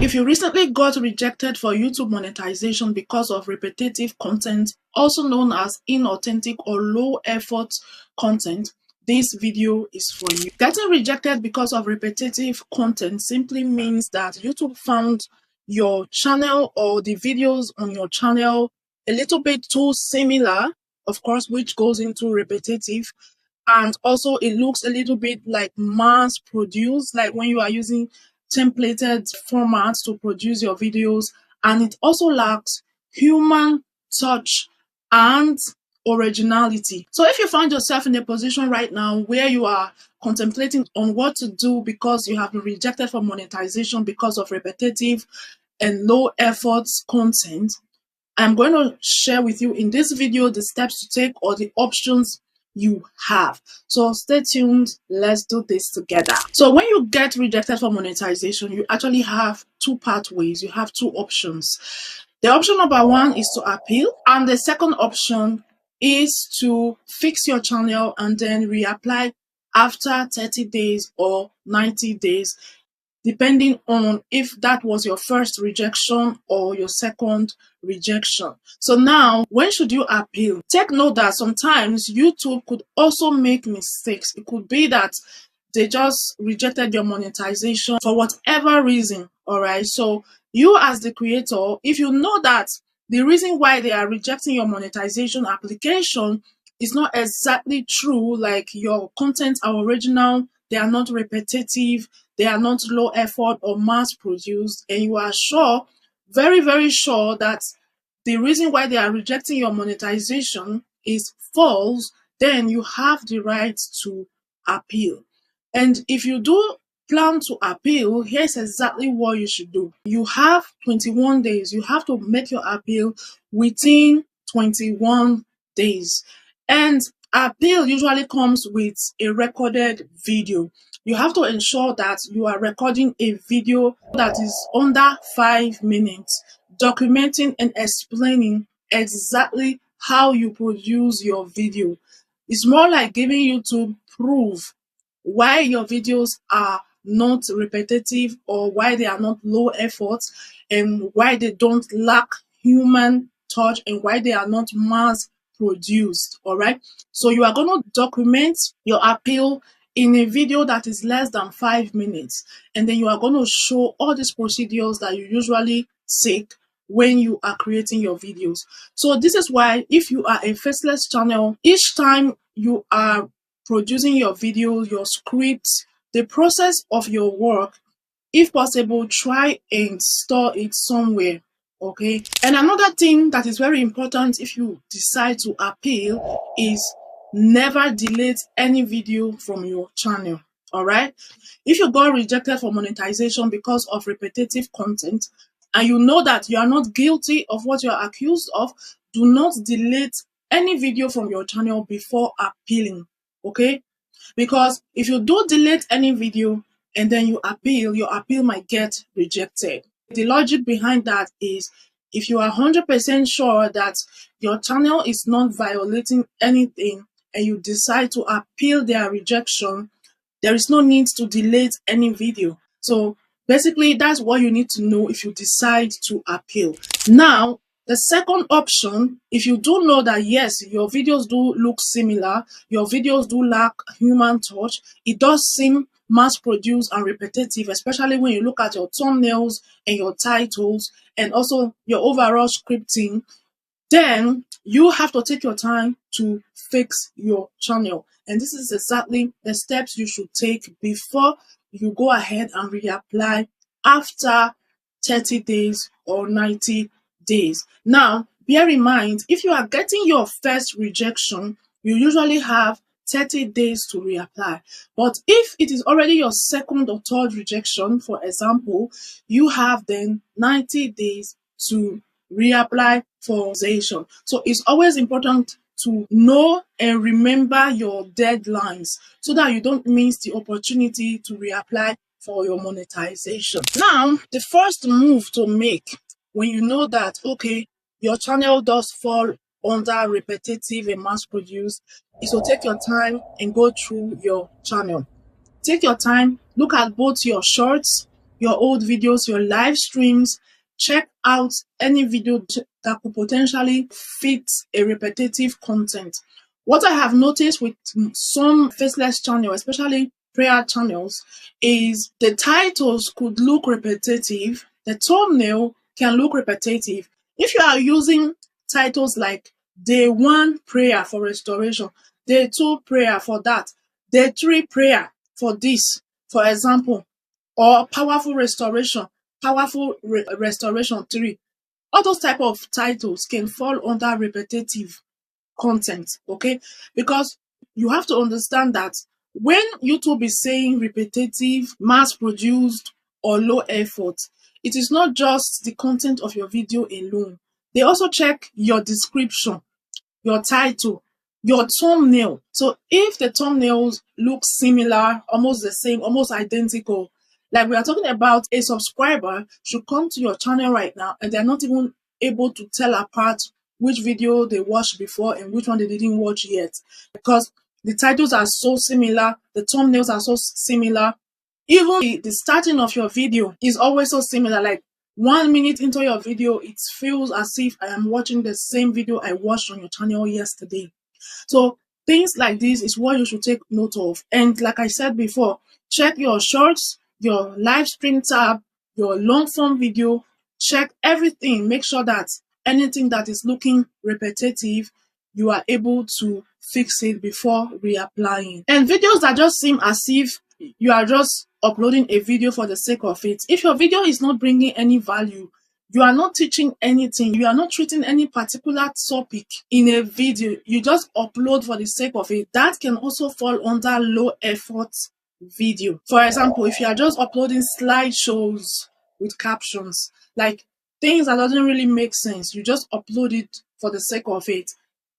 If you recently got rejected for YouTube monetization because of repetitive content, also known as inauthentic or low effort content, this video is for you. Getting rejected because of repetitive content simply means that YouTube found your channel or the videos on your channel a little bit too similar, of course, which goes into repetitive. And also it looks a little bit like mass produced, like when you are using templated formats to produce your videos, and it also lacks human touch and originality. So if you find yourself in a position right now where you are contemplating on what to do because you have been rejected for monetization because of repetitive and low effort content, I'm going to share with you in this video the steps to take or the options you have. So stay tuned, let's do this together. So when you get rejected for monetization, you actually have two pathways, you have two options. The option number one is to appeal, and the second option is to fix your channel and then reapply after 30 days or 90 days, depending on if that was your first rejection or your second rejection. So now, when should you appeal? Take note that sometimes YouTube could also make mistakes. It could be that they just rejected your monetization for whatever reason, all right? So you as the creator, if you know that the reason why they are rejecting your monetization application is not exactly true, like your content are original, they are not repetitive, they are not low effort or mass produced, and you are sure, very, very sure that the reason why they are rejecting your monetization is false, then you have the right to appeal. And if you do plan to appeal, here's exactly what you should do. You have 21 days. You have to make your appeal within 21 days. And appeal usually comes with a recorded video. You have to ensure that you are recording a video that is under 5 minutes, documenting and explaining exactly how you produce your video. It's more like giving YouTube proof why your videos are not repetitive or why they are not low effort and why they don't lack human touch and why they are not mass produced. All right, so you are going to document your appeal in a video that is less than 5 minutes, and then you are going to show all these procedures that you usually take when you are creating your videos. So this is why if you are a faceless channel, each time you are producing your video, your scripts, the process of your work, if possible, try and store it somewhere. Okay. And another thing that is very important if you decide to appeal is never delete any video from your channel. All right. If you got rejected for monetization because of repetitive content and you know that you are not guilty of what you are accused of, do not delete any video from your channel before appealing. Okay, because if you do delete any video and then you appeal, your appeal might get rejected. The logic behind that is if you are 100% sure that your channel is not violating anything and you decide to appeal their rejection, there is no need to delete any video. So basically, that's what you need to know if you decide to appeal. Now, the second option, if you do know that yes, your videos do look similar, your videos do lack human touch, it does seem mass produced and repetitive, especially when you look at your thumbnails and your titles and also your overall scripting, then you have to take your time to fix your channel. And this is exactly the steps you should take before you go ahead and reapply after 30 days or 90 days. Now, bear in mind, if you are getting your first rejection, you usually have 30 days to reapply. But if it is already your second or third rejection, for example, you have then 90 days to reapply for monetization. So it's always important to know and remember your deadlines so that you don't miss the opportunity to reapply for your monetization. Now, the first move to make when you know that, okay, your channel does fall under repetitive and mass produced, is to take your time and go through your channel. Take your time, look at both your shorts, your old videos, your live streams. Check out any video that could potentially fit a repetitive content. What I have noticed with some faceless channels, especially prayer channels, is the titles could look repetitive, the thumbnail can look repetitive. If you are using titles like Day 1 Prayer for Restoration, Day 2 Prayer for that, Day 3 Prayer for this, for example, or Powerful Restoration, Restoration 3, all those type of titles can fall under repetitive content, okay? Because you have to understand that when YouTube is saying repetitive, mass produced, or low effort, it is not just the content of your video alone. They also check your description, your title, your thumbnail. So if the thumbnails look similar, almost the same, almost identical, like we are talking about, a subscriber should come to your channel right now and they're not even able to tell apart which video they watched before and which one they didn't watch yet, because the titles are so similar, the thumbnails are so similar. Even the starting of your video is always so similar. Like 1 minute into your video, it feels as if I am watching the same video I watched on your channel yesterday. So things like this is what you should take note of. And like I said before, check your shorts, your live stream tab, your long form video, check everything. Make sure that anything that is looking repetitive, you are able to fix it before reapplying. And videos that just seem as if you are just uploading a video for the sake of it. If your video is not bringing any value, you are not teaching anything, you are not treating any particular topic in a video, you just upload for the sake of it, that can also fall under low effort video. For example, if you are just uploading slideshows with captions, like things that doesn't really make sense, you just upload it for the sake of it.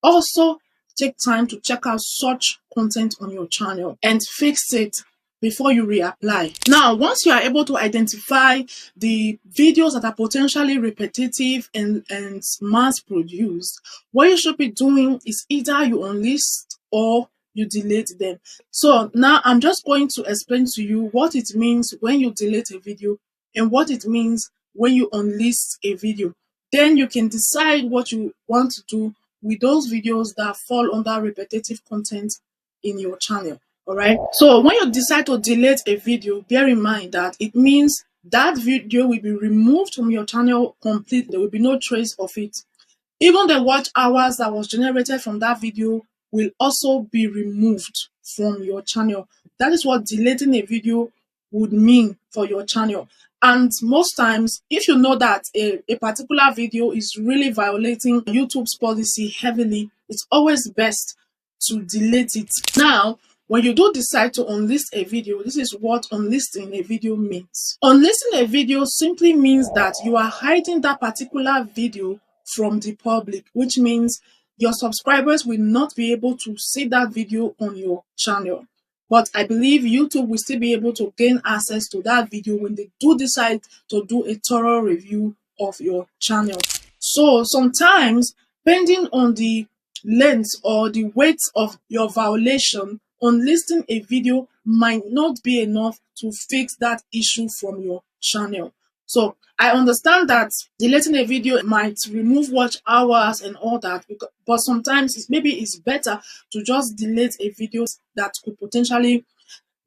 Also, take time to check out such content on your channel and fix it before you reapply. Now, once you are able to identify the videos that are potentially repetitive and mass produced, what you should be doing is either you unlist or you delete them. So now I'm just going to explain to you what it means when you delete a video and what it means when you unlist a video. Then you can decide what you want to do with those videos that fall under repetitive content in your channel. All right. So when you decide to delete a video, bear in mind that it means that video will be removed from your channel completely. There will be no trace of it. Even the watch hours that was generated from that video will also be removed from your channel. That is what deleting a video would mean for your channel. And most times, if you know that a particular video is really violating YouTube's policy heavily, it's always best to delete it. Now, when you do decide to unlist a video, this is what unlisting a video means. Unlisting a video simply means that you are hiding that particular video from the public, which means your subscribers will not be able to see that video on your channel. But I believe YouTube will still be able to gain access to that video when they do decide to do a thorough review of your channel. So sometimes, depending on the length or the weight of your violation, unlisting a video might not be enough to fix that issue from your channel. So I understand that deleting a video might remove watch hours and all that, but sometimes maybe it's better to just delete a video that could potentially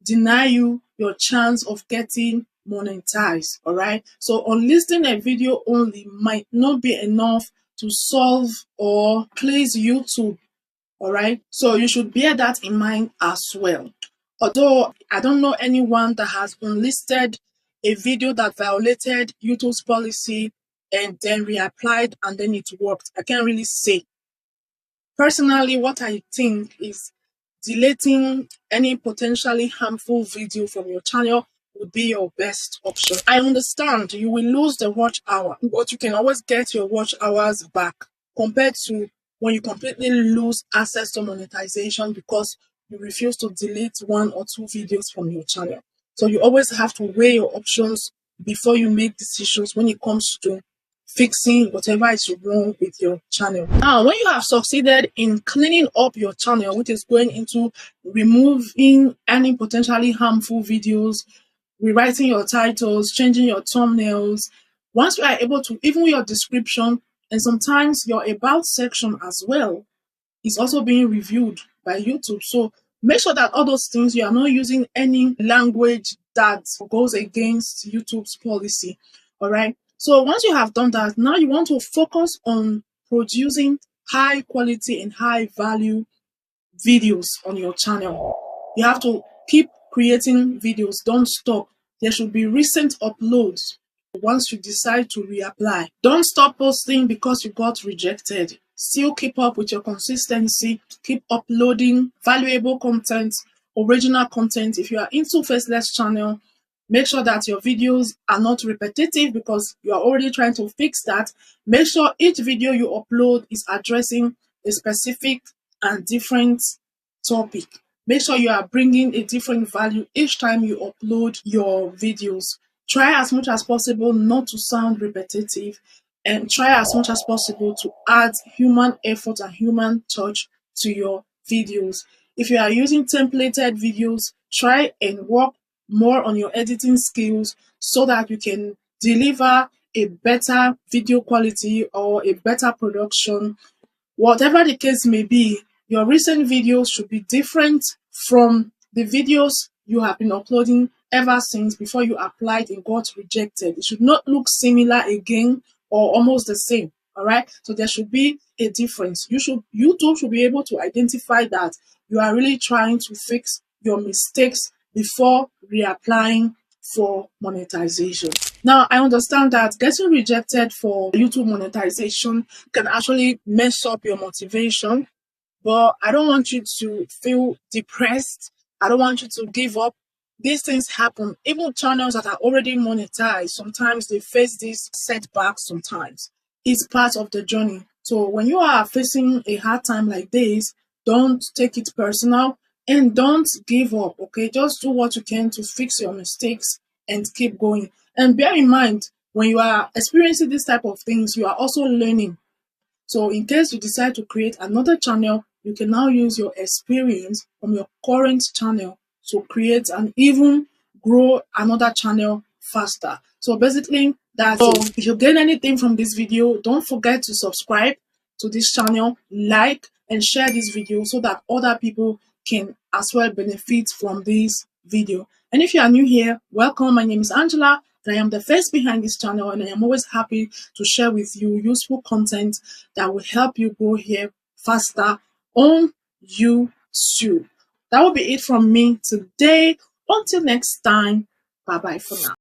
deny you your chance of getting monetized. All right. So unlisting a video only might not be enough to solve or please YouTube. All right. So you should bear that in mind as well. Although I don't know anyone that has unlisted a video that violated YouTube's policy and then reapplied and then it worked. I can't really say. Personally, what I think is deleting any potentially harmful video from your channel would be your best option. I understand you will lose the watch hour, but you can always get your watch hours back compared to when you completely lose access to monetization because you refuse to delete 1 or 2 videos from your channel. So you always have to weigh your options before you make decisions when it comes to fixing whatever is wrong with your channel. Now, when you have succeeded in cleaning up your channel, which is going into removing any potentially harmful videos, rewriting your titles, changing your thumbnails. Once you are able to, even your description and sometimes your about section as well is also being reviewed by YouTube. So make sure that all those things, you are not using any language that goes against YouTube's policy. All right. So once you have done that, now you want to focus on producing high quality and high value videos on your channel. You have to keep creating videos, don't stop. There should be recent uploads once you decide to reapply. Don't stop posting because you got rejected. Still keep up with your consistency. Keep uploading valuable content, original content. If you are into faceless channel, make sure that your videos are not repetitive because you are already trying to fix that. Make sure each video you upload is addressing a specific and different topic. Make sure you are bringing a different value each time you upload your videos. Try as much as possible not to sound repetitive, and try as much as possible to add human effort and human touch to your videos. If you are using templated videos, try and work more on your editing skills so that you can deliver a better video quality or a better production. Whatever the case may be, your recent videos should be different from the videos you have been uploading ever since before you applied and got rejected. It should not look similar again or almost the same. All right. So there should be a difference. YouTube should be able to identify that you are really trying to fix your mistakes before reapplying for monetization. Now, I understand that getting rejected for YouTube monetization can actually mess up your motivation, but I don't want you to feel depressed. I don't want you to give up. These things happen. Even channels that are already monetized, sometimes they face these setbacks sometimes. It's part of the journey. So when you are facing a hard time like this, don't take it personal and don't give up, okay? Just do what you can to fix your mistakes and keep going. And bear in mind, when you are experiencing this type of things, you are also learning. So in case you decide to create another channel, you can now use your experience from your current channel to create and even grow another channel faster. So basically, that's it. If you gain anything from this video, don't forget to subscribe to this channel, like and share this video so that other people can as well benefit from this video. And if you are new here, welcome. My name is Angela. I am the face behind this channel, and I am always happy to share with you useful content that will help you grow here faster on YouTube. That will be it from me today. Until next time, bye bye for now.